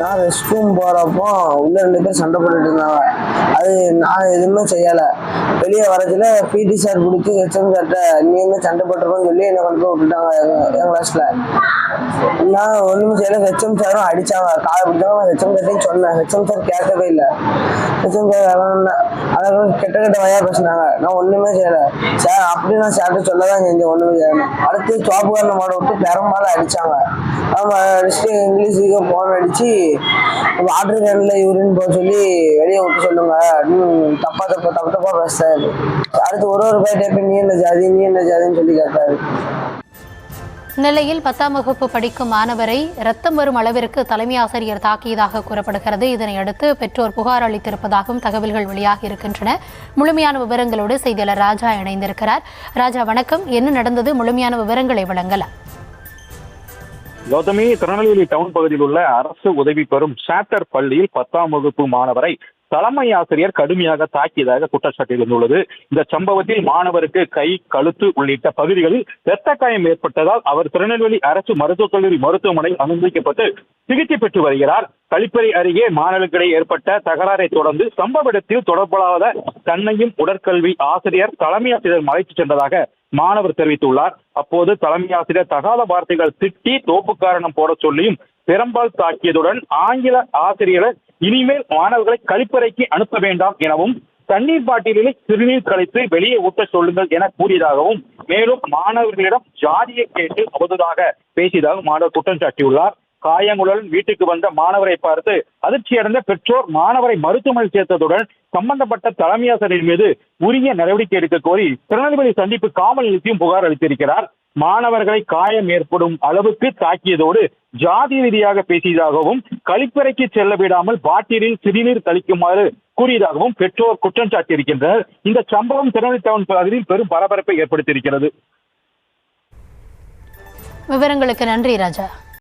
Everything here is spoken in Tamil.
நான் ரெஸ்ட் ரூம் போறப்போ உள்ள 2 பேர் சண்டை போட்டுட்டு இருந்தாங்க. அது நான் எதுவுமே செய்யல. வெளியே வரதுல பிடி சார் பிடிச்சி ஹெச்எம் சார்ட்ட நீ என்ன சண்டை போட்டுருக்கோன்னு சொல்லி என்னை கொண்டு போய் விட்டுட்டாங்க எங்க கிளாஸ்ல. நான் ஒண்ணுமே செய்யல. ஹெச்எம் சாரும் அடிச்சாங்க, காலை பிடிச்சாங்க. ஹெச்எம் சார்ட்டையும் சொன்னேன், ஹெச்எம் சார் கேட்கவே இல்லை. ஹெச்எம் சார் அதாவது கெட்ட கெட்ட வயா பேசினாங்க. நான் ஒண்ணுமே செய்யல சார். அப்படி நான் சார்ட்ட சொல்லதான் செஞ்சேன், ஒண்ணுமே செய்யணும். அடுத்து சோப்புக்காரனை மாட விட்டு பெரும்பாலும் அடிச்சாங்க. ஆமா, அடிச்சுட்டு இங்கிலீஷுக்கு போன் அடிச்சு வாட்டர் கேன்ல யூரின் போக சொல்லி வெளியே விட்டு சொல்லுங்க அப்படின்னு தப்பா பேசுறாரு. அடுத்து ஒரு பேர் நீ என்ன ஜாதின்னு சொல்லி கேட்டாரு. நிலையில் 10ஆம் வகுப்பு படிக்கும் மாணவரை ரத்தம் வரும் அளவிற்கு தலைமை ஆசிரியர் தாக்கியதாக கூறப்படுகிறது. இதனையடுத்து பெற்றோர் புகார் அளித்திருப்பதாகவும் தகவல்கள் வெளியாகி இருக்கின்றன. முழுமையான விவரங்களோடு செய்தியாளர் ராஜா இணைந்திருக்கிறார். ராஜா வணக்கம், என்ன நடந்தது? முழுமையான விவரங்களை வழங்கலாம். கௌதமி, திருநெல்வேலி டவுன் பகுதியில் உள்ள அரசு உதவி பெறும் சாப்டர் பள்ளியில் 10ஆம் வகுப்பு மாணவரை தலைமை ஆசிரியர் கடுமையாக தாக்கியதாக குற்றச்சாட்டு இருந்துள்ளது. இந்த சம்பவத்தில் மாணவருக்கு கை, கழுத்து உள்ளிட்ட பகுதிகளில் இரத்த காயம் ஏற்பட்டதால் அவர் திருநெல்வேலி அரசு மருத்துவக் கல்லூரி மருத்துவமனையில் அனுமதிக்கப்பட்டு சிகிச்சை பெற்று வருகிறார். கழிப்பறை அருகே மாணவர்களிடையே ஏற்பட்ட தகராறை தொடர்ந்து சம்பவ இடத்தில் தொடர்புடைய தன்னையும் உடற்கல்வி ஆசிரியர் தலைமை ஆசிரியர் அழைத்துச் சென்றதாக மாணவர் தெரிவித்துள்ளார். அப்போது தலைமை ஆசிரியர் தகாத வார்த்தைகள் திட்டி தோப்பு காரணம் போட சொல்லியும் பெரும்பால் தாக்கியதுடன் ஆங்கில ஆசிரியர் இனிமேல் மாணவர்களை கழிப்பறைக்கு அனுப்ப வேண்டாம் எனவும் தண்ணீர் பாட்டிலில் சிறுநீர் கழித்து வெளியே ஊட்ட சொல்லுங்கள் என கூறியதாகவும் மேலும் மாணவர்களிடம் ஜாதியை கேட்டு அவதூறாக பேசியதாக மாணவர் குற்றம் சாட்டியுள்ளார். காயங்களுடன் வீட்டுக்கு வந்த மாணவரை பார்த்து அதிர்ச்சியடைந்த பெற்றோர் மாணவரை மருத்துவமனையில் சேர்த்ததுடன் சம்பந்தப்பட்ட தலைமை ஆசிரியர் மீது உரிய நடவடிக்கை எடுக்க கோரி திருநெல்வேலி சந்திப்பு காவல் நிலையத்தையும் புகார் அளித்திருக்கிறார். மாணவர்களை காயம் ஏற்படும் அளவுக்கு தாக்கியதோடு ஜாதி ரீதியாக பேசியதாகவும் கழிப்பறைக்கு செல்ல விடாமல் பாட்டிலில் சிறுநீர் கழிக்குமாறு கூறியதாகவும் பெற்றோர் குற்றம் சாட்டியிருக்கின்றனர். இந்த சம்பவம் திருநெல்வேலி டவுன் பகுதியில் பெரும் பரபரப்பை ஏற்படுத்தியிருக்கிறது. விவரங்களுக்கு நன்றி ராஜா.